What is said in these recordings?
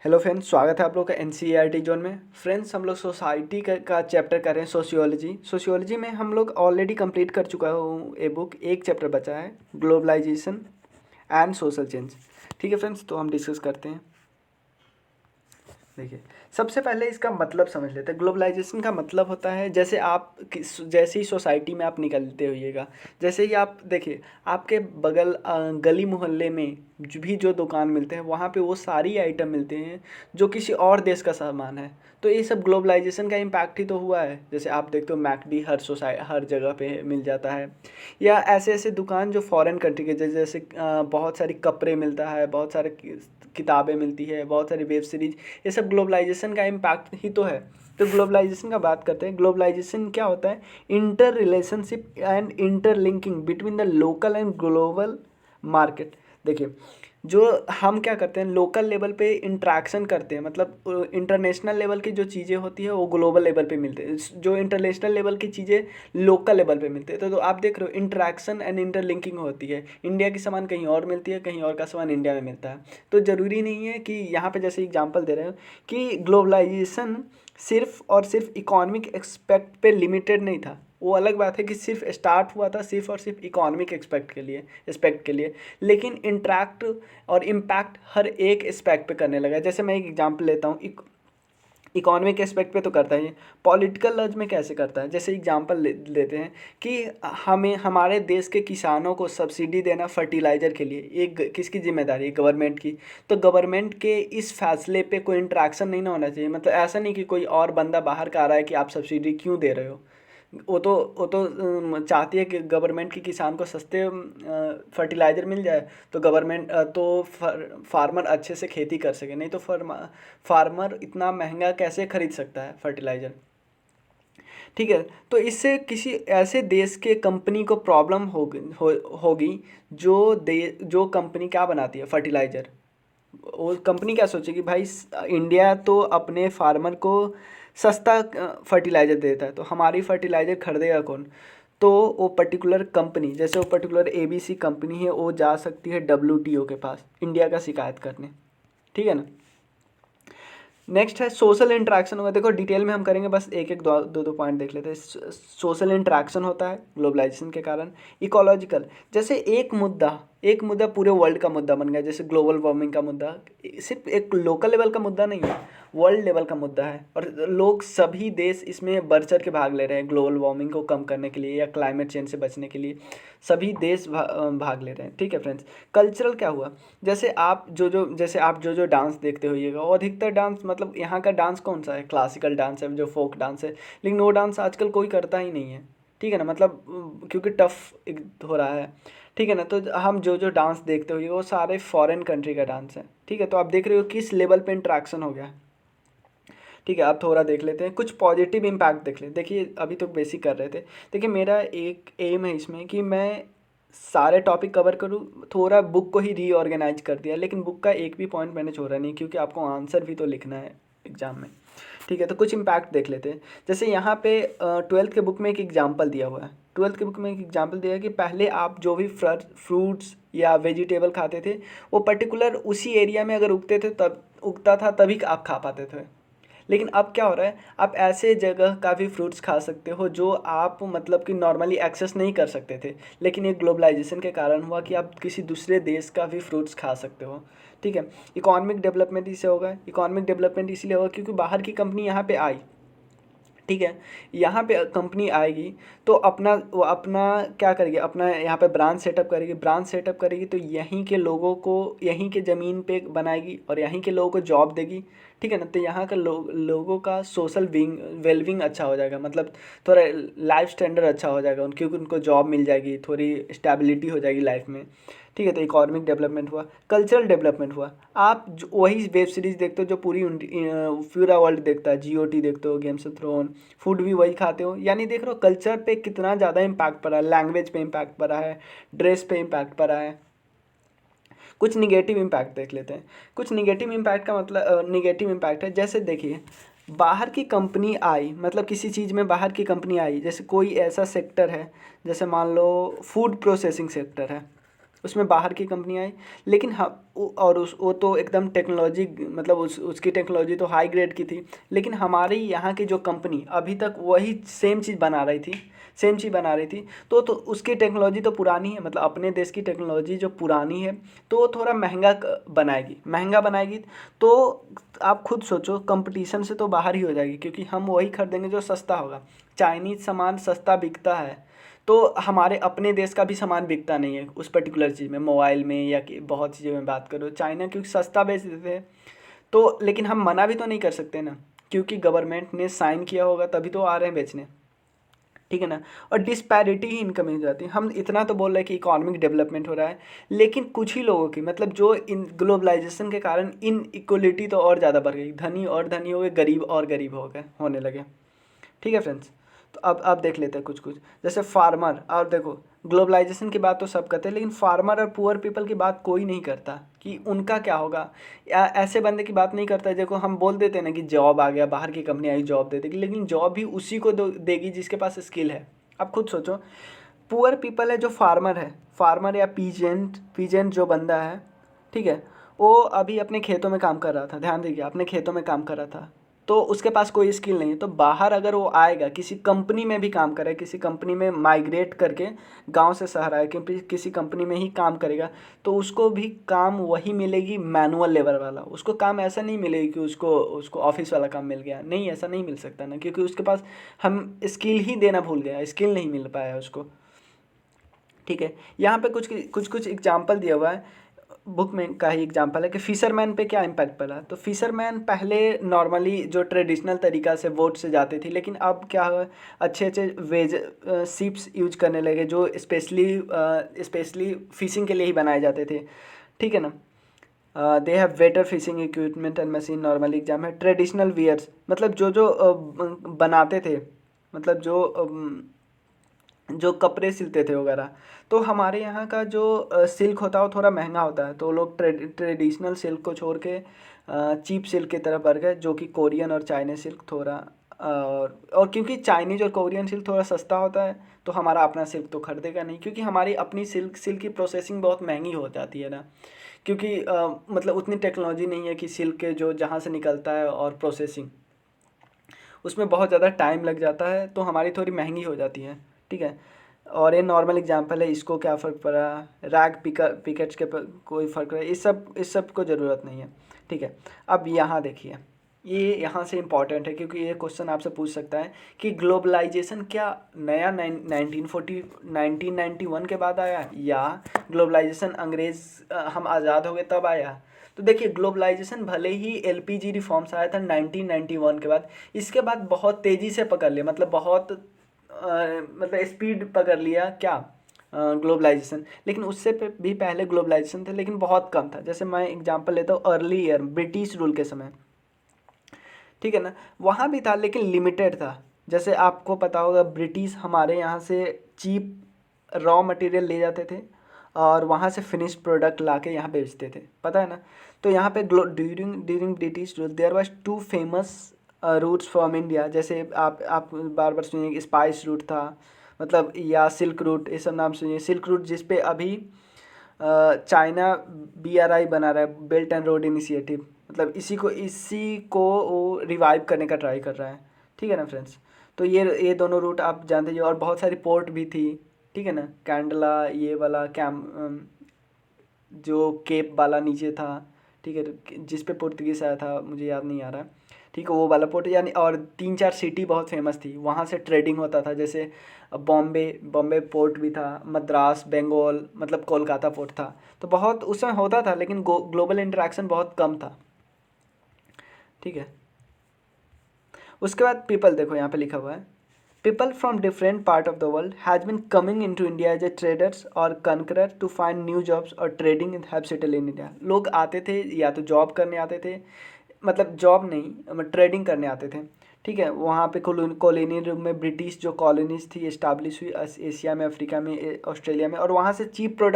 Hello friends, स्वागत है आप लोग का एनसीईआरटी जोन में। फ्रेंड्स, हम लोग सोसाइटी का चैप्टर कर रहे हैं, सोशियोलॉजी में हम लोग ऑलरेडी कंप्लीट कर चुका हूँ ए बुक। एक चैप्टर बचा है, ग्लोबलाइजेशन एंड सोशल चेंज। ठीक है फ्रेंड्स, तो हम डिस्कस करते हैं। देखिए, सबसे पहले इसका मतलब समझ लेते हैं। ग्लोबलाइजेशन का मतलब होता है जैसे जैसे ही सोसाइटी में आप निकलते होइएगा, जैसे ही आप देखिए आपके बगल गली मोहल्ले में जो दुकान मिलते हैं वहाँ पे वो सारी आइटम मिलते हैं जो किसी और देश का सामान है। तो ये सब ग्लोबलाइजेशन का इम्पैक्ट ही तो हुआ है। जैसे आप देखते हो मैकडी हर जगह पे मिल जाता है, या ऐसे ऐसे दुकान जो फॉरेन कंट्री के जैसे बहुत सारी कपड़े मिलता है, बहुत सारे किताबें मिलती है, बहुत सारी वेब सीरीज। ये सब ग्लोबलाइजेशन का इम्पैक्ट ही तो है। तो ग्लोबलाइजेशन का बात करते हैं। ग्लोबलाइजेशन क्या होता है? Inter relationship and interlinking between the local and global market. देखिए, जो हम क्या करते हैं, लोकल लेवल पे इंट्रैक्शन करते हैं, मतलब इंटरनेशनल लेवल की जो चीज़ें होती है वो ग्लोबल लेवल पे मिलते हैं, जो इंटरनेशनल लेवल की चीज़ें लोकल लेवल पे मिलते हैं। तो आप देख रहे हो इंट्रैक्शन एंड इंटरलिंकिंग होती है। इंडिया की सामान कहीं और मिलती है, कहीं और का सामान इंडिया में मिलता है। तो ज़रूरी नहीं है कि यहाँ पे जैसे एग्जांपल दे रहे हो कि ग्लोबलाइजेशन सिर्फ और सिर्फ इकोनॉमिक एक्सपेक्ट पे लिमिटेड नहीं था। वो अलग बात है कि सिर्फ स्टार्ट हुआ था सिर्फ और सिर्फ इकोनॉमिक एक्सपेक्ट के लिए, लेकिन इंट्रैक्ट और इम्पैक्ट हर एक एस्पेक्ट पे करने लगा है। जैसे मैं एक एग्जांपल लेता हूँ, इकोनॉमिक एस्पेक्ट पे तो करता ही है, पॉलिटिकल लॉज में कैसे करता है। जैसे एग्जांपल लेते हैं कि हमें हमारे देश के किसानों को सब्सिडी देना फर्टिलाइज़र के लिए, एक किसकी जिम्मेदारी है? गवर्नमेंट की। तो गवर्नमेंट के इस फैसले पे कोई इंट्रैक्शन नहीं ना होना चाहिए। मतलब ऐसा नहीं कि कोई और बंदा बाहर का आ रहा है कि आप सब्सिडी क्यों दे रहे हो। वो तो चाहती है कि गवर्नमेंट की किसान को सस्ते फर्टिलाइज़र मिल जाए, तो गवर्नमेंट तो फार्मर अच्छे से खेती कर सके। नहीं तो फार्मर इतना महंगा कैसे खरीद सकता है फर्टिलाइज़र। ठीक है, तो इससे किसी ऐसे देश के कंपनी को प्रॉब्लम होगी जो कंपनी क्या बनाती है, फर्टिलाइज़र। वो कंपनी क्या सोचेगी, भाई इंडिया तो अपने फार्मर को सस्ता फर्टिलाइज़र देता है, तो हमारी फर्टिलाइज़र खरीदेगा कौन? तो वो पर्टिकुलर कंपनी, जैसे वो पर्टिकुलर एबीसी कंपनी है, वो जा सकती है डब्ल्यूटीओ के पास इंडिया का शिकायत करने। ठीक है ना। नेक्स्ट है सोशल इंटरेक्शन होगा। देखो डिटेल में हम करेंगे, बस एक एक दो दो पॉइंट देख लेते हैं। सोशल इंटरेक्शन होता है ग्लोबलाइजेशन के कारण। इकोलॉजिकल, जैसे एक मुद्दा पूरे वर्ल्ड का मुद्दा बन गया, जैसे ग्लोबल वार्मिंग का मुद्दा सिर्फ एक लोकल लेवल का मुद्दा नहीं है, वर्ल्ड लेवल का मुद्दा है। और लोग सभी देश इसमें बढ़ चढ़ के भाग ले रहे हैं ग्लोबल वार्मिंग को कम करने के लिए या क्लाइमेट चेंज से बचने के लिए। सभी देश भाग ले रहे हैं। ठीक है फ्रेंड्स। कल्चरल क्या हुआ? जैसे आप जो डांस देखते होइएगा, वो अधिकतर डांस, मतलब यहाँ का डांस कौन सा है? क्लासिकल डांस है, जो फोक डांस है। लेकिन वो डांस आजकल कोई करता ही नहीं है। ठीक है ना, मतलब क्योंकि टफ हो रहा है। ठीक है ना। तो हम जो डांस देखते होइएगा वो सारे फॉरेन कंट्री का डांस है। ठीक है, तो आप देख रहे हो किस लेवल पे इंट्रैक्शन हो गया। ठीक है, आप थोड़ा देख लेते हैं, कुछ पॉजिटिव इम्पैक्ट देख लेते। देखिए अभी तो बेसिक कर रहे थे। देखिए मेरा एक एम है इसमें कि मैं सारे टॉपिक कवर करूँ। थोड़ा बुक को ही रीऑर्गेनाइज कर दिया, लेकिन बुक का एक भी पॉइंट मैंने छोड़ा नहीं, क्योंकि आपको आंसर भी तो लिखना है एग्जाम में। ठीक है, तो कुछ इम्पैक्ट देख लेते हैं। जैसे यहाँ पे ट्वेल्थ के बुक में एक एग्जाम्पल दिया हुआ है। ट्वेल्थ के बुक में एक एग्जाम्पल दिया है कि पहले आप जो भी फ्रूट्स या वेजिटेबल खाते थे, वो पर्टिकुलर उसी एरिया में अगर उगते थे, तब उगता था तभी आप खा पाते थे। लेकिन अब क्या हो रहा है, आप ऐसे जगह का भी फ्रूट्स खा सकते हो जो आप मतलब कि नॉर्मली एक्सेस नहीं कर सकते थे। लेकिन ये ग्लोबलाइजेशन के कारण हुआ कि आप किसी दूसरे देश का भी फ्रूट्स खा सकते हो। ठीक है। इकोनॉमिक डेवलपमेंट इससे होगा। इकोनॉमिक डेवलपमेंट इसलिए होगा क्योंकि बाहर की कंपनी यहाँ पे आई। ठीक है, यहाँ पे कंपनी आएगी तो वो अपना क्या करेगी, अपना यहाँ पे ब्रांच सेटअप करेगी, तो यहीं के लोगों को यहीं के ज़मीन पे बनाएगी और यहीं के लोगों को जॉब देगी। ठीक है ना। तो यहाँ का लोगों का सोशल वेलबिंग अच्छा हो जाएगा, मतलब थोड़ा लाइफ स्टैंडर्ड अच्छा हो जाएगा क्योंकि उनको जॉब मिल जाएगी, थोड़ी स्टेबिलिटी हो जाएगी लाइफ में। ठीक है, तो इकोनॉमिक डेवलपमेंट हुआ। कल्चरल डेवलपमेंट हुआ। आप वही वेब सीरीज़ देखते हो जो पूरा वर्ल्ड देखता है, जीओटी देखते हो, गेम्स ऑफ थ्रोन। फूड भी वही खाते हो, यानी देख रहे हो कल्चर पे कितना ज़्यादा इम्पैक्ट पड़ा है, लैंग्वेज पे इम्पैक्ट पड़ा है, ड्रेस पे इम्पैक्ट पड़ा है। कुछ निगेटिव इम्पैक्ट देख लेते हैं। कुछ निगेटिव इम्पैक्ट का मतलब निगेटिव इम्पैक्ट है, जैसे देखिए बाहर की कंपनी आई, मतलब किसी चीज़ में बाहर की कंपनी आई, जैसे कोई ऐसा सेक्टर है, जैसे मान लो फूड प्रोसेसिंग सेक्टर है। उसमें बाहर की कंपनी आई, लेकिन और वो तो एकदम टेक्नोलॉजी, मतलब उसकी टेक्नोलॉजी तो हाई ग्रेड की थी, लेकिन हमारी यहाँ की जो कंपनी अभी तक वही सेम चीज़ बना रही थी, सेम चीज़ बना रही थी। तो उसकी टेक्नोलॉजी तो पुरानी है, मतलब अपने देश की टेक्नोलॉजी जो पुरानी है, तो वो थोड़ा महंगा बनाएगी। तो आप खुद सोचो, कंपटीशन से तो बाहर ही हो जाएगी, क्योंकि हम वही खरीदेंगे जो सस्ता होगा। चाइनीज़ सामान सस्ता बिकता है, तो हमारे अपने देश का भी सामान बिकता नहीं है उस पर्टिकुलर चीज़ में, मोबाइल में या कि बहुत चीज़ों में बात करो, चाइना क्योंकि सस्ता बेच देते हैं। तो लेकिन हम मना भी तो नहीं कर सकते ना, क्योंकि गवर्नमेंट ने साइन किया होगा तभी तो आ रहे हैं बेचने, ठीक है ना। और डिस्पैरिटी ही इनकम हो जाती है। हम इतना तो बोल रहे हैं कि इकोनॉमिक डेवलपमेंट हो रहा है, लेकिन कुछ ही लोगों की, मतलब जो इन ग्लोबलाइजेशन के कारण इन इक्वलिटी तो और ज़्यादा बढ़ गई, धनी और धनी हो गए, गरीब और गरीब हो गए, होने लगे। ठीक है फ्रेंड्स। तो अब देख लेते हैं कुछ कुछ, जैसे फार्मर। और देखो, ग्लोबलाइजेशन की बात तो सब करते हैं, लेकिन फार्मर और पुअर पीपल की बात कोई नहीं करता कि उनका क्या होगा, या ऐसे बंदे की बात नहीं करता। देखो, हम बोल देते हैं ना कि जॉब आ गया, बाहर की कंपनी आई जॉब दे देगी, लेकिन जॉब भी उसी को देगी जिसके पास स्किल है। अब खुद सोचो, पुअर पीपल है जो फार्मर है, फार्मर या पीजेंट पीजेंट जो बंदा है, ठीक है, वो अभी अपने खेतों में काम कर रहा था, ध्यान दीजिए, अपने खेतों में काम कर रहा था, तो उसके पास कोई स्किल नहीं है। तो बाहर अगर वो आएगा, किसी कंपनी में भी काम करे, किसी कंपनी में माइग्रेट करके गांव से शहर आए, क्योंकि किसी कंपनी में ही काम करेगा, तो उसको भी काम वही मिलेगी, मैनुअल लेबर वाला। उसको काम ऐसा नहीं मिलेगी कि उसको उसको ऑफिस वाला काम मिल गया, नहीं, ऐसा नहीं मिल सकता ना, क्योंकि उसके पास हम स्किल ही देना भूल गया, स्किल नहीं मिल पाया उसको। ठीक है, यहाँ पे कुछ कुछ कुछ एग्जाम्पल दिया हुआ है, बुक में का ही एग्जांपल है कि फिशरमैन पे क्या इम्पैक्ट पड़ा। तो फिशरमैन पहले नॉर्मली जो ट्रेडिशनल तरीका से बोट से जाते थे, लेकिन अब क्या हुआ, अच्छे अच्छे वेज शिप्स यूज करने लगे, जो स्पेशली फिशिंग के लिए ही बनाए जाते थे, ठीक है ना। They have better fishing equipment and machine. Normally exam है ट्रेडिशनल वियर्स, मतलब जो बनाते थे, मतलब जो कपड़े सिलते थे वगैरह। तो हमारे यहाँ का जो सिल्क होता है वो थोड़ा महंगा होता है, तो लोग ट्रेडिशनल सिल्क को छोड़ के चीप सिल्क की तरफ बढ़ गए, जो कि कोरियन और चाइनीज सिल्क थोड़ा और क्योंकि चाइनीज और कोरियन सिल्क थोड़ा सस्ता होता है, तो हमारा अपना सिल्क तो खरीदेगा नहीं, क्योंकि हमारी अपनी सिल्क की प्रोसेसिंग बहुत महंगी हो जाती है ना, क्योंकि मतलब उतनी टेक्नोलॉजी नहीं है कि सिल्क के जो जहाँ से निकलता है और प्रोसेसिंग, उसमें बहुत ज़्यादा टाइम लग जाता है, तो हमारी थोड़ी महंगी हो जाती है, ठीक है। और ये नॉर्मल एग्जांपल है, इसको क्या फ़र्क पड़ा, रैग पिकेट्स के कोई फ़र्क पड़ा, इस सब को ज़रूरत नहीं है, ठीक है। अब यहाँ देखिए, ये यहाँ से इम्पॉर्टेंट है, क्योंकि ये क्वेश्चन आपसे पूछ सकता है कि ग्लोबलाइजेशन क्या नया 1991 के बाद आया, या ग्लोबलाइजेशन हम आज़ाद हो गए तब आया। तो देखिए, ग्लोबलाइजेशन भले ही एलपीजी रिफॉर्म्स आया था 1991 के बाद, इसके बाद बहुत तेज़ी से पकड़ लिया, मतलब बहुत मतलब स्पीड पकड़ लिया क्या, ग्लोबलाइजेशन। लेकिन उससे भी पहले ग्लोबलाइजेशन थे, लेकिन बहुत कम था। जैसे मैं एग्जांपल लेता हूँ, अर्ली ईयर ब्रिटिश रूल के समय, ठीक है ना, वहाँ भी था लेकिन लिमिटेड था। जैसे आपको पता होगा, ब्रिटिश हमारे यहाँ से चीप रॉ मटेरियल ले जाते थे और वहाँ से फिनिश प्रोडक्ट ला के यहाँ बेचते थे, पता है ना। तो यहाँ पे during British rule there was two famous routes from India. जैसे आप बार बार सुनिए, स्पाइस रूट था, मतलब, या सिल्क रूट, ये सब नाम सुनिए। सिल्क रूट जिस पे अभी चाइना BRI बना रहा है, बेल्ट एंड रोड इनिशिएटिव, मतलब इसी को वो रिवाइव करने का ट्राई कर रहा है, ठीक है ना फ्रेंड्स। तो ये दोनों रूट आप जानते ही हो, और बहुत सारी पोर्ट भी थी, ठीक है ना, कैंडला, ये वाला जो केप वाला नीचे था, ठीक है, जिस पे पुर्तगीज आया था मुझे याद नहीं आ रहा, ठीक है, वो वाला पोर्ट यानी। और 3-4 सिटी बहुत फेमस थी, वहाँ से ट्रेडिंग होता था, जैसे बॉम्बे पोर्ट भी था, मद्रास, बंगाल, मतलब कोलकाता पोर्ट था। तो बहुत उस समय होता था, लेकिन ग्लोबल इंटरेक्शन बहुत कम था, ठीक है। उसके बाद पीपल, देखो यहाँ पे लिखा हुआ है, people from different part of the world has been coming into India as a traders और conqueror to find new jobs और trading have settle in India. लोग आते थे, या तो जॉब करने आते थे, मतलब जॉब नहीं, ट्रेडिंग करने आते थे, ठीक है। वहाँ पे कॉलोनियल युग में ब्रिटिश जो कॉलोनीज थी इस्टाब्लिश हुई एशिया में, अफ्रीका में, ऑस्ट्रेलिया में, और वहाँ से चीप रॉ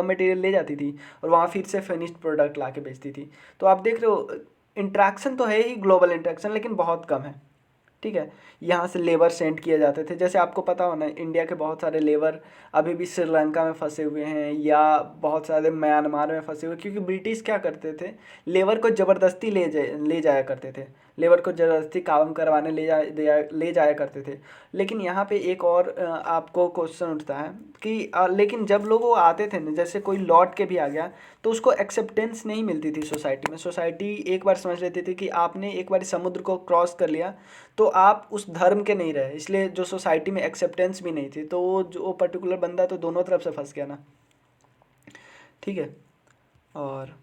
मटेरियल ले जाती थी, और वहाँ फिर से फिनिश्ड प्रोडक्ट ला के बेचती थी। तो आप देख रहे हो, इंट्रैक्शन तो है ही, ग्लोबल इंट्रैक्शन, लेकिन बहुत कम है, ठीक है। यहाँ से लेबर सेंड किए जाते थे, जैसे आपको पता हो ना, इंडिया के बहुत सारे लेबर अभी भी श्रीलंका में फंसे हुए हैं या बहुत सारे म्यांमार में फंसे हुए, क्योंकि ब्रिटिश क्या करते थे, लेबर को ज़बरदस्ती ले जाया करते थे, लेबर को ज़बरदस्ती काम करवाने ले जाया करते थे। लेकिन यहाँ पे एक और आपको क्वेश्चन उठता है कि लेकिन जब लोग वो आते थे ना, जैसे कोई लौट के भी आ गया तो उसको एक्सेप्टेंस नहीं मिलती थी सोसाइटी में। सोसाइटी एक बार समझ लेती थी कि आपने एक बार समुद्र को क्रॉस कर लिया तो आप उस धर्म के नहीं रहे, इसलिए जो सोसाइटी में एक्सेप्टेंस भी नहीं थी, तो वो जो पर्टिकुलर बंदा तो दोनों तरफ से फंस गया ना। ठीक है। और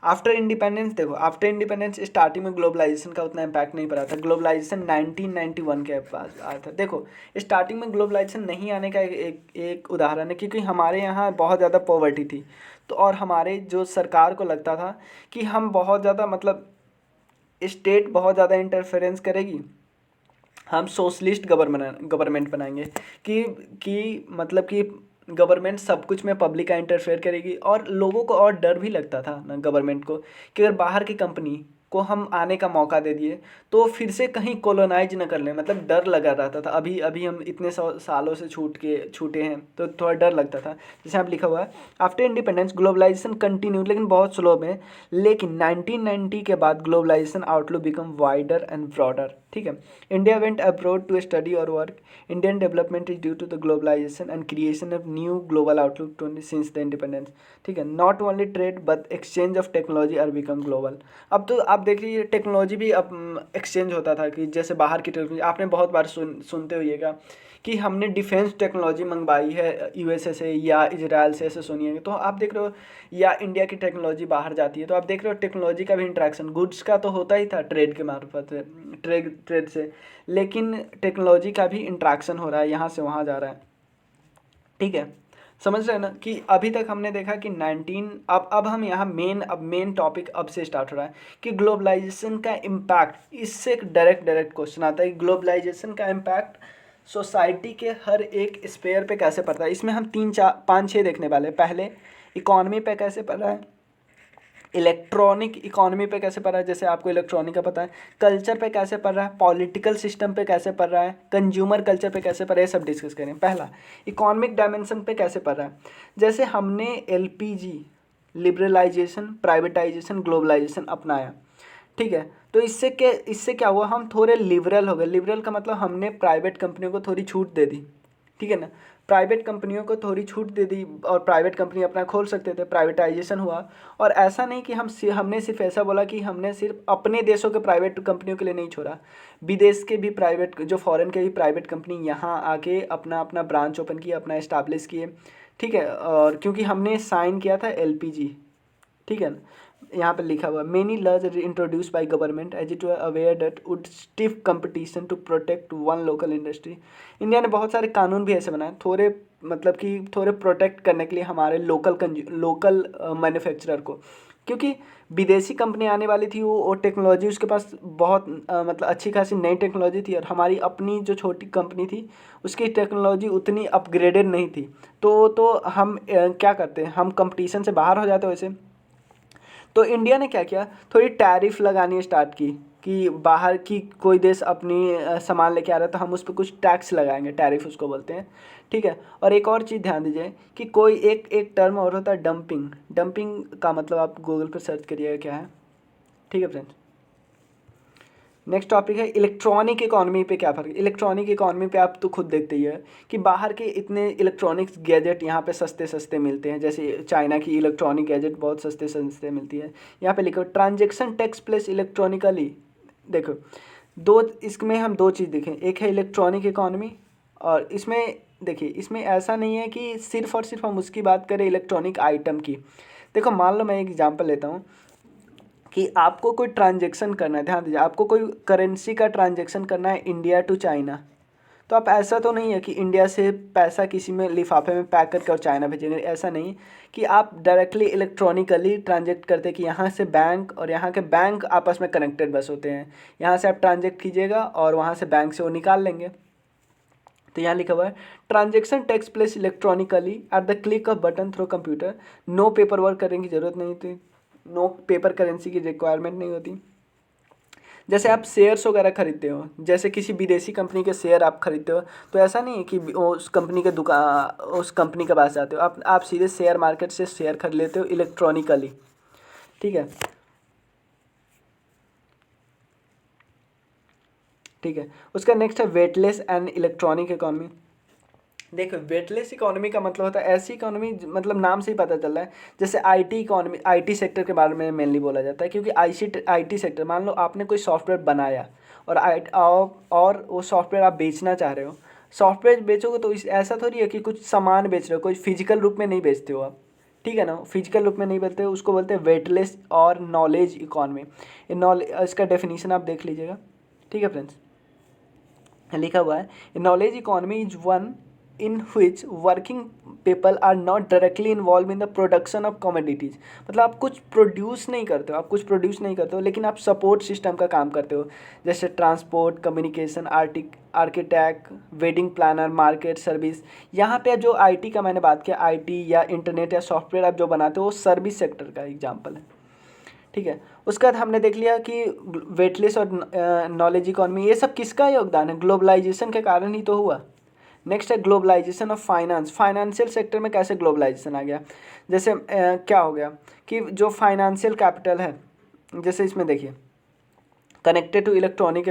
आफ्टर इंडिपेंडेंस देखो, आफ्टर इंडिपेंडेंस स्टार्टिंग में ग्लोबलाइजेशन का उतना इम्पैक्ट नहीं पड़ा था। ग्लोबलाइजेशन 1991 के पास आया था। देखो स्टार्टिंग में ग्लोबलाइजेशन नहीं आने का एक उदाहरण है, क्योंकि हमारे यहाँ बहुत ज़्यादा पॉवर्टी थी, तो और हमारे जो सरकार को लगता था कि हम बहुत ज़्यादा मतलब स्टेट बहुत ज़्यादा इंटरफेरेंस करेगी, हम सोशलिस्ट गवर्नमेंट बनाएंगे कि मतलब कि गवर्नमेंट सब कुछ में पब्लिक का इंटरफेयर करेगी। और लोगों को और डर भी लगता था ना गवर्नमेंट को कि अगर बाहर की कंपनी को हम आने का मौका दे दिए तो फिर से कहीं कॉलोनाइज न कर लें, मतलब डर लगा रहता था। अभी अभी हम इतने सालों से छूटे हैं तो थोड़ा डर लगता था। जैसे आप लिखा हुआ है आफ्टर इंडिपेंडेंस ग्लोबलाइजेशन कंटिन्यू, लेकिन बहुत स्लो में। लेकिन 1990 के बाद globalisation outlook become wider and broader. ठीक है। India went abroad to study और work. Indian development is due to the globalisation and creation of new global outlook since the independence. ठीक है। Not only trade but exchange of technology are become global. अब तो आप देख लीजिए technology भी अब एक्सचेंज होता था, कि जैसे बाहर की टेक्नोलॉजी आपने बहुत बार सुनते होइएगा कि हमने डिफेंस टेक्नोलॉजी मंगवाई है यूएसए से या इजराइल से, ऐसे सुनिएगा। तो आप देख रहे हो, या इंडिया की टेक्नोलॉजी बाहर जाती है तो आप देख रहे हो टेक्नोलॉजी का भी इंट्रैक्शन, गुड्स का तो होता ही था ट्रेड के मार्फत, ट्रेड से, लेकिन टेक्नोलॉजी का भी इंट्रैक्शन हो रहा है, यहाँ से वहाँ जा रहा है। ठीक है। समझ रहे हैं ना कि अभी तक हमने देखा कि 19 अब हम यहाँ मेन टॉपिक अब से स्टार्ट हो रहा है कि ग्लोबलाइजेशन का इम्पैक्ट। इससे एक डायरेक्ट क्वेश्चन आता है कि ग्लोबलाइजेशन का इम्पैक्ट सोसाइटी के हर एक स्पेयर पे कैसे पड़ता है। इसमें हम 3 4 5 6 देखने वाले हैं। पहले इकॉनमी पे कैसे पड़ रहा है, इलेक्ट्रॉनिक इकॉनमी पे कैसे पड़ रहा है, जैसे आपको इलेक्ट्रॉनिक का पता है, कल्चर पे कैसे पड़ रहा है, पॉलिटिकल सिस्टम पे कैसे पड़ रहा है, कंज्यूमर कल्चर पे कैसे पड़ रहा है, ये सब डिस्कस करें। पहला इकोनॉमिक डायमेंशन पे कैसे पड़ रहा है। जैसे हमने एलपीजी, लिबरलाइजेशन, प्राइवेटाइजेशन, ग्लोबलाइजेशन अपनाया। ठीक है। तो इससे क्या हुआ, हम थोड़े लिबरल हो गए। लिबरल का मतलब हमने प्राइवेट कंपनियों को थोड़ी छूट दे दी। ठीक है ना, प्राइवेट कंपनियों को थोड़ी छूट दे दी और प्राइवेट कंपनी अपना खोल सकते थे, प्राइवेटाइजेशन हुआ। और ऐसा नहीं कि हमने सिर्फ ऐसा बोला कि हमने सिर्फ अपने देशों के प्राइवेट कंपनियों के लिए नहीं छोड़ा, विदेश के भी प्राइवेट, जो फॉरेन के भी प्राइवेट कंपनी यहाँ आके अपना अपना ब्रांच ओपन किए, अपना इस्टाब्लिश किए। ठीक है। और क्योंकि हमने साइन किया था एलपीजी। ठीक है ना, यहाँ पे लिखा हुआ many laws introduce by government as it were aware that would stiff competition to protect one local industry. India ने बहुत सारे कानून भी ऐसे बनाए थोड़े, मतलब कि थोड़े प्रोटेक्ट करने के लिए हमारे लोकल मैन्युफैक्चरर को, क्योंकि विदेशी कंपनी आने वाली थी, वो टेक्नोलॉजी उसके पास बहुत मतलब अच्छी खासी नई टेक्नोलॉजी थी, और हमारी अपनी जो छोटी कंपनी थी उसकी टेक्नोलॉजी उतनी अपग्रेडेड नहीं थी। तो हम क्या करते हैं, हम कंपटीशन से बाहर हो जाते वैसे। तो इंडिया ने क्या किया, थोड़ी टैरिफ लगानी स्टार्ट की कि बाहर की कोई देश अपनी सामान लेके आ रहा है तो हम उस पर कुछ टैक्स लगाएंगे, टैरिफ उसको बोलते हैं। ठीक है। और एक और चीज़ ध्यान दीजिए कि कोई एक टर्म और होता है डंपिंग। डंपिंग का मतलब आप गूगल पर सर्च करिएगा क्या है। ठीक है फ्रेंड्स। नेक्स्ट टॉपिक है इलेक्ट्रॉनिक इकॉनमी पे क्या फ़र्क है। इलेक्ट्रॉनिक इकॉनमी पे आप तो खुद देखते ही है कि बाहर के इतने इलेक्ट्रॉनिक्स गैजेट यहाँ पे सस्ते सस्ते मिलते हैं, जैसे चाइना की इलेक्ट्रॉनिक गैजेट बहुत सस्ते सस्ते मिलती है। यहाँ पे लिखो ट्रांजेक्शन टेक्स प्लेस इलेक्ट्रॉनिकली। देखो इसमें हम दो चीज़ देखें, एक है इलेक्ट्रॉनिक इकॉनमी, और इसमें देखिए इसमें ऐसा नहीं है कि सिर्फ और सिर्फ हम उसकी बात करें इलेक्ट्रॉनिक आइटम की। देखो मान लो मैं एक एग्जांपल लेता हूँ कि आपको कोई ट्रांजेक्शन करना है, ध्यान दीजिए, आपको कोई करेंसी का ट्रांजेक्शन करना है इंडिया टू चाइना, तो आप ऐसा तो नहीं है कि इंडिया से पैसा किसी में लिफाफे में पैक करके और चाइना भेजेंगे, ऐसा नहीं कि आप डायरेक्टली इलेक्ट्रॉनिकली ट्रांजेक्ट करते कि यहाँ से बैंक और यहाँ के बैंक आपस में कनेक्टेड बस होते हैं, यहाँ से आप ट्रांजेक्ट कीजिएगा और वहाँ से बैंक से वो निकाल लेंगे। तो यहाँ लिखा हुआ है transaction takes place electronically at the click of button through computer, no paper work करने की ज़रूरत नहीं थी, नो पेपर करेंसी की रिक्वायरमेंट नहीं होती। जैसे आप शेयर्स वगैरह खरीदते हो, जैसे किसी विदेशी कंपनी के शेयर आप खरीदते हो, तो ऐसा नहीं है कि उस कंपनी के दुकान उस कंपनी के पास जाते हो, आप सीधे शेयर मार्केट से शेयर खरीद लेते हो इलेक्ट्रॉनिकली। ठीक है, ठीक है। उसका नेक्स्ट है वेटलेस एंड इलेक्ट्रॉनिक इकोनॉमी। देखो, वेटलेस इकोनॉमी का मतलब होता है ऐसी इकोनॉमी, मतलब नाम से ही पता चल रहा है, जैसे आईटी इकोनॉमी, आईटी सेक्टर के बारे में मेनली बोला जाता है, क्योंकि आईटी सेक्टर, मान लो आपने कोई सॉफ्टवेयर बनाया और और वो सॉफ्टवेयर आप बेचना चाह रहे हो। सॉफ्टवेयर बेचोगे तो ऐसा थोड़ी है कि कुछ सामान बेच रहे हो, कोई फिजिकल रूप में नहीं बेचते हो आप। ठीक है ना, फिजिकल रूप में नहीं बेचते हो, उसको बोलते हैं वेटलेस और नॉलेज इकोनॉमी। नॉलेज, इसका डेफिनेशन आप देख लीजिएगा। ठीक है फ्रेंड्स, लिखा हुआ है knowledge economy is one in which working people are not directly involve in the production of commodities. मतलब आप कुछ प्रोड्यूस नहीं करते हो, लेकिन आप सपोर्ट सिस्टम का काम करते हो, जैसे transport, communication, architect, wedding planner, market, service. यहाँ पे जो आईटी का मैंने बात किया, आईटी या इंटरनेट या सॉफ्टवेयर आप जो बनाते हो, वो सर्विस सेक्टर का एग्जाम्पल है। ठीक है, उसके बाद हमने देख लिया कि वेटलेस और नॉलेज इकोनॉमी, ये सब किसका योगदान है? ग्लोबलाइजेशन के कारण ही तो हुआ। नेक्स्ट है globalisation of finance. Financial sector में कैसे ग्लोबलाइजेशन आ गया? जैसे क्या हो गया कि जो फाइनेंशियल कैपिटल है, जैसे इसमें देखिए, connected to electronic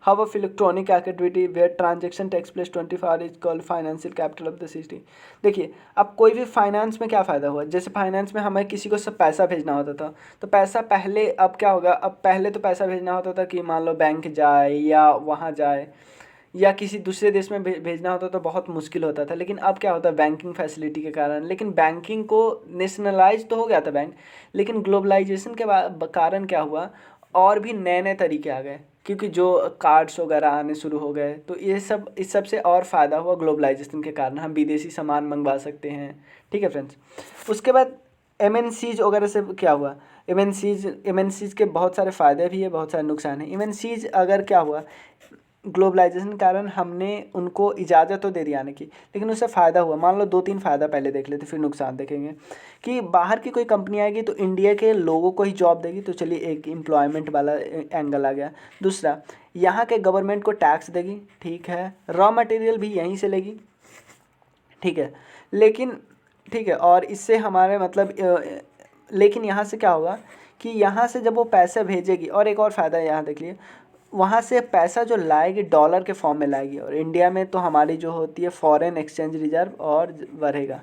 hub of electronic activity where transaction takes place 24 is called financial capital of the city. देखिए, अब कोई भी फाइनेंस में क्या फ़ायदा हुआ? जैसे फाइनेंस में हमें किसी को सब पैसा भेजना होता था, तो पैसा पहले, अब क्या होगा, अब पहले तो पैसा भेजना होता था कि मान लो बैंक जाए या वहाँ जाए या किसी दूसरे देश में भेजना होता तो बहुत मुश्किल होता था। लेकिन अब क्या होता है, बैंकिंग फैसिलिटी के कारण। लेकिन बैंकिंग को नेशनलाइज तो हो गया था बैंक, लेकिन ग्लोबलाइजेशन के कारण क्या हुआ, और भी नए नए तरीके आ गए, क्योंकि जो कार्ड्स वगैरह आने शुरू हो गए, तो ये सब, इस सब से और फ़ायदा हुआ ग्लोबलाइजेशन के कारण। हम विदेशी सामान मंगवा सकते हैं। ठीक है फ्रेंड्स, उसके बाद एमएनसीज वगैरह से क्या हुआ? एमएनसीज के बहुत सारे फ़ायदे भी है, बहुत सारे नुकसान हैं। एमएनसीज अगर क्या हुआ, ग्लोबलाइजेशन के कारण हमने उनको इजाज़त तो दे दी आने की, लेकिन उससे फ़ायदा हुआ। मान लो 2-3 फ़ायदा पहले देख लेते, फिर नुकसान देखेंगे। कि बाहर की कोई कंपनी आएगी तो इंडिया के लोगों को ही जॉब देगी, तो चलिए एक एम्प्लॉयमेंट वाला एंगल आ गया। दूसरा, यहाँ के गवर्नमेंट को टैक्स देगी, ठीक है, रॉ मटेरियल भी यहीं से लेगी, ठीक है, लेकिन ठीक है, और इससे हमारे मतलब लेकिन यहाँ से क्या होगा कि यहाँ से जब वो पैसे भेजेगी, और एक और फ़ायदा यहाँ देख लिए, वहाँ से पैसा जो लाएगी डॉलर के फॉर्म में लाएगी, और इंडिया में तो हमारी जो होती है फॉरेन एक्सचेंज रिजर्व और बढ़ेगा।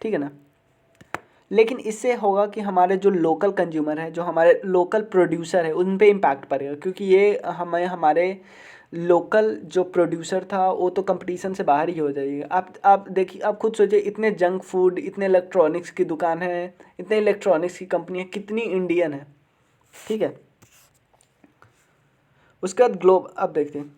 ठीक है ना, लेकिन इससे होगा कि हमारे जो लोकल कंज्यूमर है, जो हमारे लोकल प्रोड्यूसर है, उन पे इम्पैक्ट पड़ेगा, क्योंकि ये हमारे लोकल जो प्रोड्यूसर था वो तो कंपटीशन से बाहर ही हो जाएगा। आप देखिए, आप खुद सोचिए, इतने जंक फूड, इतने इलेक्ट्रॉनिक्स की दुकान है, इतने इलेक्ट्रॉनिक्स की कंपनी है, कितनी इंडियन है। ठीक है, उसके बाद अब देखते हैं।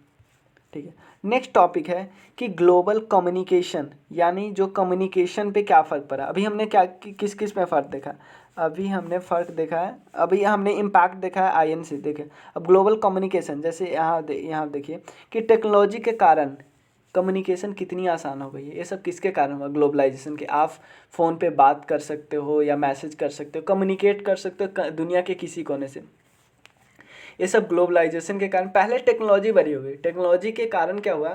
ठीक है, नेक्स्ट टॉपिक है कि ग्लोबल कम्युनिकेशन, यानी जो कम्युनिकेशन पे क्या फ़र्क पड़ा। अभी हमने क्या किस किस में फ़र्क देखा? अभी हमने फ़र्क देखा है, अभी हमने इम्पैक्ट देखा है, आईएन से देखे। अब ग्लोबल कम्युनिकेशन, जैसे यहाँ देखिए कि टेक्नोलॉजी के कारण कम्युनिकेशन कितनी आसान हो गई है। ये सब किसके कारण हुआ? ग्लोबलाइजेशन के। आप फ़ोन पे बात कर सकते हो या मैसेज कर सकते हो, कम्युनिकेट कर सकते हो दुनिया के किसी कोने से। ये सब ग्लोबलाइजेशन के कारण। पहले टेक्नोलॉजी बढ़ी हो गई, टेक्नोलॉजी के कारण क्या हुआ,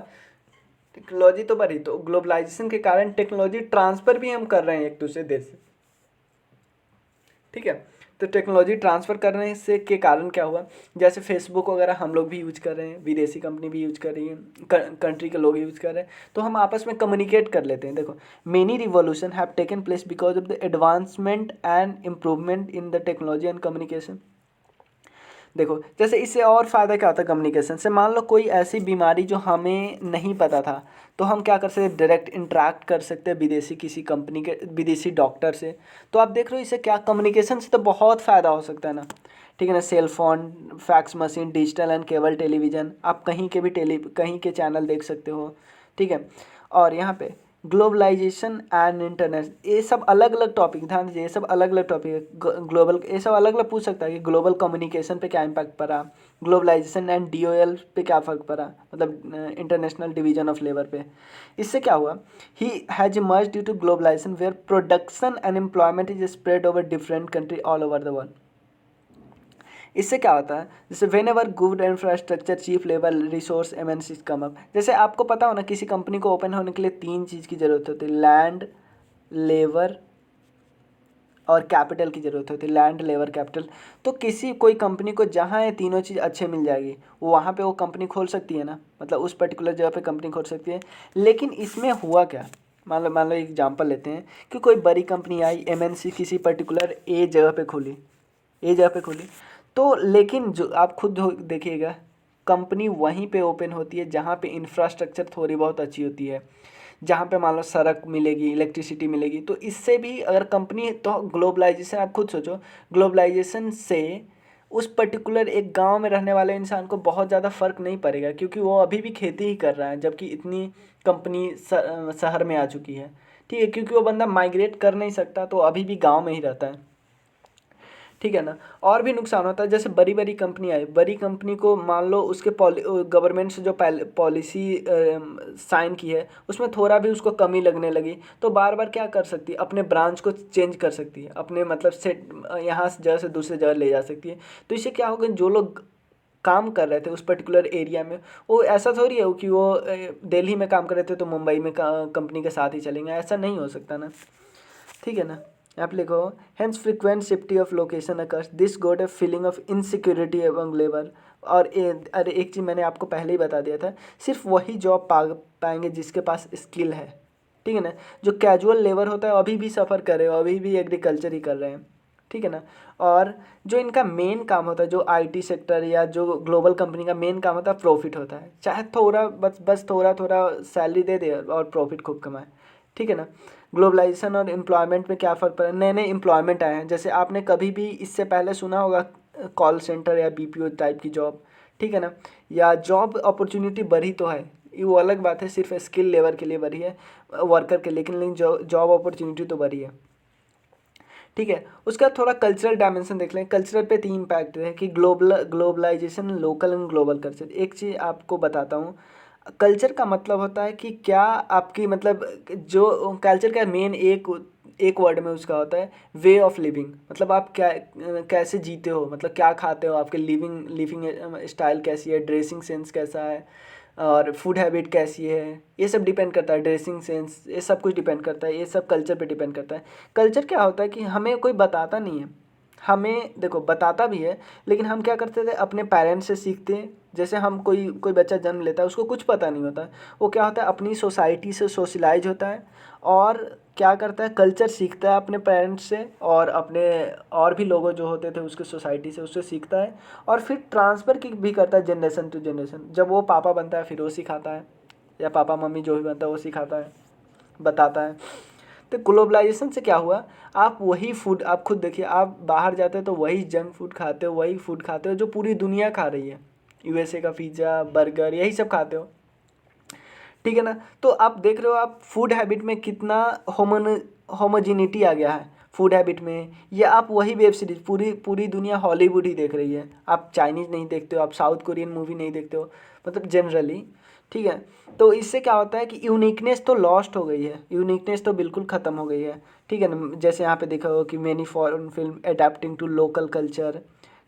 टेक्नोलॉजी तो बढ़ी, तो ग्लोबलाइजेशन के कारण टेक्नोलॉजी ट्रांसफ़र भी हम कर रहे हैं एक दूसरे देश से। ठीक है, तो टेक्नोलॉजी ट्रांसफ़र करने से के कारण क्या हुआ, जैसे फेसबुक वगैरह हम लोग भी यूज कर रहे हैं, विदेशी कंपनी भी यूज कर रही है, कंट्री के लोग यूज कर रहे हैं, तो हम आपस में कम्युनिकेट कर लेते हैं। देखो, many revolution have taken place because of the advancement and improvement in the technology and communication. देखो, जैसे इससे और फ़ायदा क्या होता है कम्युनिकेशन से, मान लो कोई ऐसी बीमारी जो हमें नहीं पता था, तो हम क्या कर सकते हैं, डायरेक्ट इंटरेक्ट कर सकते हैं विदेशी किसी कंपनी के विदेशी डॉक्टर से। तो आप देख रहे हो इससे क्या, कम्युनिकेशन से तो बहुत फ़ायदा हो सकता है ना। ठीक है ना, cell phone, fax machine, digital and cable television, आप कहीं के भी कहीं के चैनल देख सकते हो। ठीक है, और यहाँ पे ग्लोबलाइजेशन एंड इंटरनेट, ये सब अलग अलग टॉपिक, ध्यान दीजिए, ये सब अलग अलग टॉपिक है। ग्लोबल, ये सब अलग अलग पूछ सकता है कि ग्लोबल कम्युनिकेशन पे क्या इम्पैक्ट पड़ा, ग्लोबलाइजेशन एंड डीओएल पे क्या फ़र्क पड़ा, मतलब इंटरनेशनल डिवीजन ऑफ लेबर पे। इससे क्या हुआ, he has emerge due to globalisation where production and employment is spread over different country all over the world. इससे क्या होता है, जैसे whenever good infrastructure cheap level resource MNCs come up. जैसे आपको पता हो ना, किसी कंपनी को ओपन होने के लिए 3 चीज़ की ज़रूरत होती है, लैंड, लेबर और कैपिटल की ज़रूरत होती है, लैंड, लेबर, कैपिटल। तो किसी कोई कंपनी को जहाँ ये तीनों चीज़ अच्छे मिल जाएगी, वहाँ पे वो कंपनी खोल सकती है ना, मतलब उस पर्टिकुलर जगह पे कंपनी खोल सकती है। लेकिन इसमें हुआ क्या, मान लो एग्जांपल लेते हैं कि कोई बड़ी कंपनी आई, एमएनसी किसी पर्टिकुलर ए जगह पे खोली, ए जगह पे खोली, तो लेकिन जो आप खुद देखिएगा, कंपनी वहीं पे ओपन होती है जहाँ पे इंफ्रास्ट्रक्चर थोड़ी बहुत अच्छी होती है, जहाँ पे मान लो सड़क मिलेगी, इलेक्ट्रिसिटी मिलेगी। तो इससे भी अगर कंपनी, तो ग्लोबलाइजेशन आप खुद सोचो, ग्लोबलाइजेशन से उस पर्टिकुलर एक गांव में रहने वाले इंसान को बहुत ज़्यादा फ़र्क नहीं पड़ेगा, क्योंकि वो अभी भी खेती ही कर रहा है, जबकि इतनी कंपनी शहर में आ चुकी है। ठीक है, क्योंकि वो बंदा माइग्रेट कर नहीं सकता, तो अभी भी गाँव में ही रहता है। ठीक है ना। और भी नुकसान होता है, जैसे बड़ी बड़ी कंपनी आई, बड़ी कंपनी को मान लो उसके गवर्नमेंट से जो पॉलिसी साइन की है, उसमें थोड़ा भी उसको कमी लगने लगी, तो बार बार क्या कर सकती है, अपने ब्रांच को चेंज कर सकती है, अपने मतलब सेट यहाँ से जगह से दूसरे जगह ले जा सकती है। तो इससे क्या होगा, जो लोग काम कर रहे थे उस पर्टिकुलर एरिया में, वो ऐसा थोड़ी है कि वो दिल्ली में काम कर रहे थे तो मुंबई में कंपनी के साथ ही चलेंगे, ऐसा नहीं हो सकता ना। ठीक है ना। आप लिखो, hence frequent shifty of location occurs, this got a feeling of insecurity एवं लेबर। और अरे एक चीज़ मैंने आपको पहले ही बता दिया था, सिर्फ वही जॉब पाएंगे जिसके पास स्किल है। ठीक है ना। जो कैजुअल लेबर होता है अभी भी सफ़र कर रहे हो, अभी भी एग्रीकल्चर ही कर रहे हैं। ठीक है ना। और जो इनका मेन काम होता है, जो आईटी सेक्टर या जो ग्लोबल कंपनी का मेन काम होता है, प्रॉफिट होता है, चाहे थोड़ा बस थोड़ा थोड़ा सैलरी दे दे और प्रॉफिट खूब कमाए। ठीक है ना। ग्लोबलाइजेशन और एम्प्लॉयमेंट में क्या फ़र्क पड़ा, नए नए एम्प्लॉयमेंट आए हैं। जैसे आपने कभी भी इससे पहले सुना होगा कॉल सेंटर या बीपीओ टाइप की जॉब। ठीक है ना। या जॉब अपॉर्चुनिटी बढ़ी तो है, ये वो अलग बात है, सिर्फ स्किल लेबर के लिए बढ़ी है, वर्कर के, लेकिन जॉब अपॉर्चुनिटी तो बढ़ी है। ठीक है। उसका थोड़ा कल्चरल डायमेंशन देख लें। कल्चरल पे 3 इम्पैक्ट है कि globalisation, local and global culture. एक चीज़ आपको बताता हूँ, कल्चर का मतलब होता है कि क्या आपकी मतलब, जो कल्चर का मेन एक वर्ड में उसका होता है वे ऑफ लिविंग, मतलब आप क्या कैसे जीते हो, मतलब क्या खाते हो, आपके लिविंग लिविंग स्टाइल कैसी है, ड्रेसिंग सेंस कैसा है, और फूड हैबिट कैसी है, ये सब डिपेंड करता है, ड्रेसिंग सेंस, ये सब कुछ डिपेंड करता है, ये सब कल्चर पे डिपेंड करता है। कल्चर क्या होता है कि हमें कोई बताता नहीं है, हमें देखो बताता भी है, लेकिन हम क्या करते थे, अपने पेरेंट्स से सीखते हैं। जैसे हम कोई कोई बच्चा जन्म लेता है, उसको कुछ पता नहीं होता, वो क्या होता है, अपनी सोसाइटी से सोशलाइज होता है, और क्या करता है, कल्चर सीखता है अपने पेरेंट्स से, और अपने और भी लोगों जो होते थे उसके सोसाइटी से, उससे सीखता है, और फिर ट्रांसफ़र की भी करता है जनरेशन टू जनरेशन। जब वो पापा बनता है फिर वो सिखाता है, या पापा मम्मी जो भी बनता है वो सिखाता है, बताता है। तो ग्लोबलाइजेशन से क्या हुआ, आप वही फूड, आप खुद देखिए, आप बाहर जाते हो तो वही जंक फूड खाते हो, वही फूड खाते हो जो पूरी दुनिया खा रही है, यूएसए का पिज़्ज़ा, बर्गर, यही सब खाते हो। ठीक है ना। तो आप देख रहे हो, आप फूड हैबिट में कितना होमोजिनिटी आ गया है फूड हैबिट में। ये आप वही वेब सीरीज, पूरी पूरी दुनिया हॉलीवुड ही देख रही है, आप चाइनीज़ नहीं देखते हो, आप साउथ कोरियन मूवी नहीं देखते हो, मतलब जनरली। ठीक है। तो इससे क्या होता है कि यूनिकनेस तो लॉस्ट हो गई है, यूनिकनेस तो बिल्कुल ख़त्म हो गई है। ठीक है ना। जैसे यहाँ पे देखा हो कि many foreign film adapting to local culture.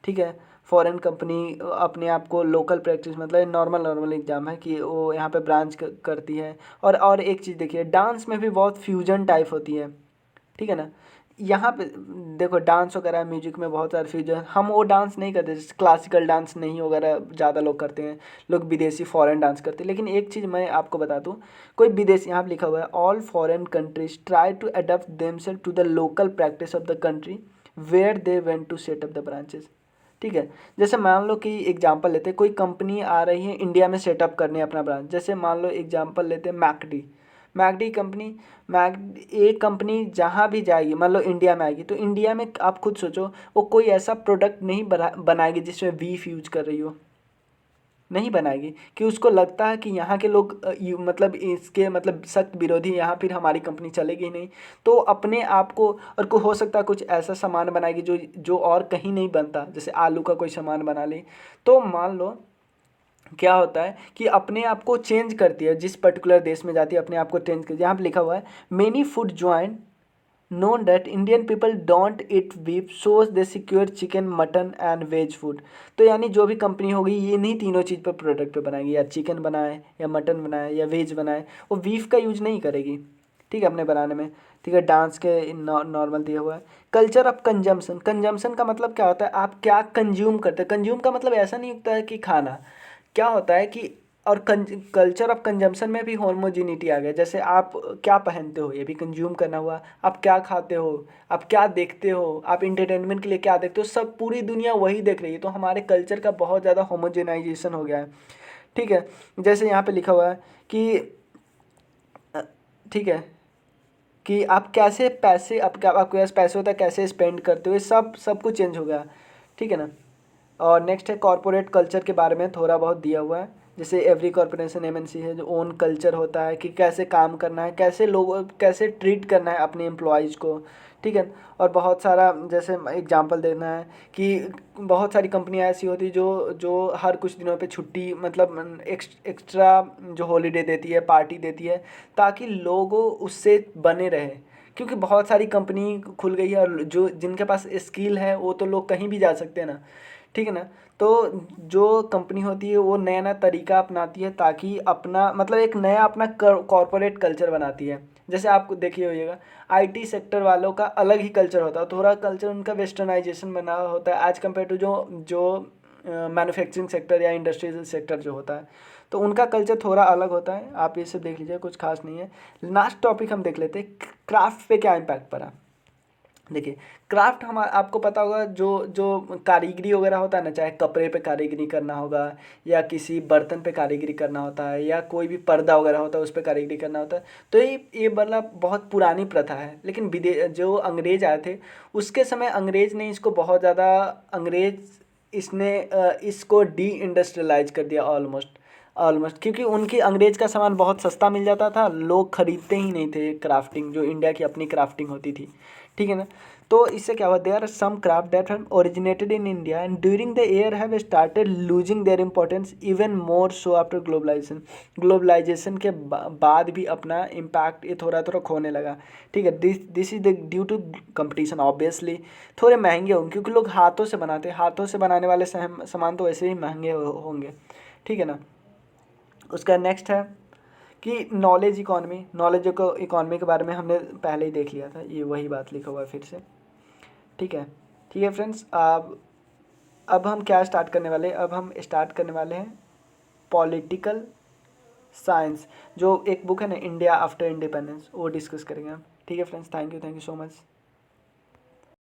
ठीक है। फॉरेन कंपनी अपने आप को लोकल प्रैक्टिस, मतलब नॉर्मल नॉर्मल एग्जाम है कि वो यहाँ पे ब्रांच करती है। और एक चीज़ देखिए, डांस में भी बहुत फ्यूजन टाइप होती है। ठीक है ना। यहाँ पे देखो, डांस वगैरह म्यूजिक में बहुत सारे फ्यूजन, हम वो डांस नहीं करते, जैसे क्लासिकल डांस नहीं वगैरह ज़्यादा लोग करते हैं, लोग विदेशी फॉरेन डांस करते हैं। लेकिन एक चीज़ मैं आपको बता दूँ, कोई विदेशी, यहाँ पे लिखा हुआ है, all foreign countries try to adapt themself to the local practice of the country where they went to set up the branches. ठीक है। जैसे मान लो कि एग्जांपल लेते हैं, कोई कंपनी आ रही है इंडिया में सेटअप करने अपना ब्रांच, जैसे मान लो एग्जांपल लेते हैं मैकडी। मैकडी कंपनी, मैक एक कंपनी जहाँ भी जाएगी, मान लो इंडिया में आएगी, तो इंडिया में आप खुद सोचो, वो कोई ऐसा प्रोडक्ट नहीं बनाएगी जिसमें वीफ यूज कर रही हो, नहीं बनाएगी, कि उसको लगता है कि यहाँ के लोग मतलब इसके मतलब सख्त विरोधी, यहाँ फिर हमारी कंपनी चलेगी ही नहीं। तो अपने आप को, और को हो सकता है कुछ ऐसा सामान बनाएगी जो जो और कहीं नहीं बनता, जैसे आलू का कोई सामान बना ली। तो मान लो क्या होता है कि अपने आप को चेंज करती है, जिस पर्टिकुलर देश में जाती है अपने आप को चेंज करती है। यहाँ पे लिखा हुआ है, many food join known that Indian people don't eat beef, so they secure chicken, mutton and veg food। तो यानी जो भी कंपनी होगी ये इन्हीं तीनों चीज़ पर प्रोडक्ट पे बनाएगी, या चिकन बनाए या मटन बनाए या वेज बनाए, वो बीफ का यूज नहीं करेगी, ठीक है, अपने बनाने में। ठीक है, डांस के नॉर्मल दिया हुआ है। कल्चर ऑफ कंजम्पशन, कंजम्पशन का मतलब क्या होता है, आप क्या कंज्यूम करते हैं। कंज्यूम का मतलब ऐसा नहीं होता है कि खाना, क्या होता है कि, और कल्चर ऑफ कंजम्पशन में भी होमोजिनिटी आ गया। जैसे आप क्या पहनते हो ये भी कंज्यूम करना हुआ, आप क्या खाते हो, आप क्या देखते हो, आप इंटरटेनमेंट के लिए क्या देखते हो, सब पूरी दुनिया वही देख रही है। तो हमारे कल्चर का बहुत ज़्यादा होमोजेनाइजेशन हो गया है। ठीक है, जैसे यहाँ पे लिखा हुआ है कि अ, ठीक है, कि आप कैसे पैसे, आपके पास पैसे होता है कैसे स्पेंड करते हो, ये सब कुछ चेंज हो गया। ठीक है ना। और नेक्स्ट है कॉरपोरेट कल्चर के बारे में थोड़ा बहुत दिया हुआ है। जैसे एवरी कॉरपोरेशन एमएनसी है जो ओन कल्चर होता है कि कैसे काम करना है, कैसे लोग कैसे ट्रीट करना है अपने एम्प्लॉयज़ को। ठीक है। और बहुत सारा जैसे एग्जांपल देना है कि बहुत सारी कंपनियां ऐसी होती जो जो हर कुछ दिनों पे छुट्टी, मतलब एक्स्ट्रा जो हॉलीडे देती है, पार्टी देती है, ताकि लोगों उससे बने रहे। क्योंकि बहुत सारी कंपनी खुल गई है और जो जिनके पास स्किल है वो तो लोग कहीं भी जा सकते हैं ना। ठीक है ना। तो जो कंपनी होती है वो नया नया तरीका अपनाती है ताकि अपना, मतलब एक नया अपना कॉरपोरेट कल्चर बनाती है। जैसे आप देखिए होइएगा, आईटी सेक्टर वालों का अलग ही कल्चर होता है, थोड़ा कल्चर उनका वेस्टर्नाइजेशन बना होता है एज कम्पेयर टू जो जो मैन्युफैक्चरिंग सेक्टर या इंडस्ट्रियल सेक्टर जो होता है, तो उनका कल्चर थोड़ा अलग होता है। आप ये सब देख लीजिए, कुछ खास नहीं है। लास्ट टॉपिक हम देख लेते हैं, क्राफ्ट पे क्या इम्पैक्ट पड़ा। देखिए, क्राफ्ट हमारा आपको पता होगा, जो जो कारीगरी वगैरह होता है ना, चाहे कपड़े पे कारीगरी करना होगा या किसी बर्तन पे कारीगरी करना होता है या कोई भी पर्दा वगैरह होता है उस पे कारीगरी करना होता है, तो ये मतलब बहुत पुरानी प्रथा है। लेकिन जो अंग्रेज आए थे उसके समय अंग्रेज ने इसको बहुत ज़्यादा, अंग्रेज इसने इसको डी इंडस्ट्रियलाइज कर दिया ऑलमोस्ट। क्योंकि उनकी अंग्रेज का सामान बहुत सस्ता मिल जाता था, लोग खरीदते ही नहीं थे क्राफ्टिंग, जो इंडिया की अपनी क्राफ्टिंग होती थी। ठीक है ना। तो इससे क्या हुआ, there are some craft that have originated in India and during the year have started losing their importance even more so after globalisation. Globalisation के बाद भी अपना इम्पैक्ट ये थोड़ा थोड़ा खोने लगा। ठीक है, this is the due to competition obviously. थोड़े महंगे होंगे क्योंकि लोग हाथों से बनाते हैं, हाथों से बनाने वाले सामान तो वैसे ही महंगे होंगे। ठीक है ना। उसका नेक्स्ट है कि नॉलेज इकॉनमी, इकॉनमी के बारे में हमने पहले ही देख लिया था, ये वही बात लिखा हुआ है फिर से। ठीक है। ठीक है फ्रेंड्स, अब हम क्या स्टार्ट करने वाले हैं, अब हम स्टार्ट करने वाले हैं पॉलिटिकल साइंस, जो एक बुक है ना, इंडिया आफ्टर इंडिपेंडेंस, वो डिस्कस करेंगे हम। ठीक है friends, thank you so much.